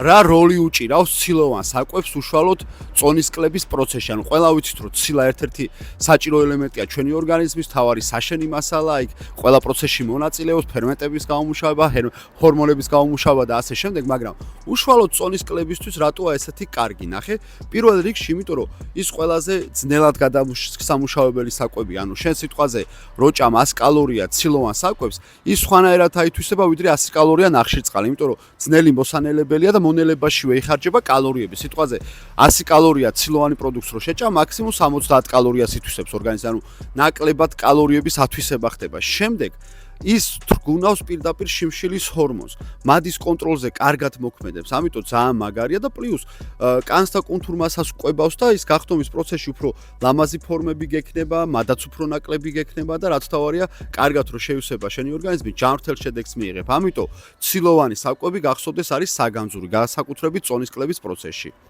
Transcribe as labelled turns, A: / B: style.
A: რა როლი უჭირავს ცილოვან საკვებს უშუალოდ წონის კლების პროცესში? ანუ ყველა ვიცით, რომ ცილა ერთ-ერთი საჭირო ელემენტია ჩვენი ორგანიზმის, თავარი საშენი მასალა, იქ ყველა პროცესში მონაწილეობს, ფერმენტების გამომუშავება, ჰორმონების გამომუშავება და ასე შემდეგ, მაგრამ უშუალოდ წონის კლებისთვის რატოა ესეთი კარგი? ნახე, პირველ რიგში, იმიტომ რომ ის ყველაზე ძნელად გადასამუშავებელი საკვები, ანუ შენ სიტყვაზე როჭა 100 კალორია ცილოვან საკვებს, ის სხვანაირად აითვისება ვიდრე 100 კალორია ნახშირწყალი, იმიტომ რომ ძნელი მოსანელებელია და მონელებაშივე იხარჯება კალორიები. სიტყვაზე 100 კალორია ცილოვანი პროდუქტს რო შეჭამ, მაქსიმუმ 70 კალორიას ითვისებს ორგანიზმი, ანუ ნაკლებად კალორიების ათვისება ხდება. შემდეგ ის თრგუნავს პირდაპირ შიმშილის ჰორმონს. მადის კონტროლზე კარგად მოქმედებს, ამიტომ ძალიან მაგარია და პლუს კანს და კუნთურ მასას ყვებავს და ის გახდომის პროცესში უფრო ლამაზი ფორმები გექნება, მადაც უფრო ნაკლები გექნება და რაც თავარია, კარგად რო შეივსება შენი ორგანიზმი, ჯანმრთელ შედეგს მიიღებ. ამიტომ ცილოვანი საკვები გახსოვდეს არის საგანძური, განსაკუთრებით წონის კლების პროცესში.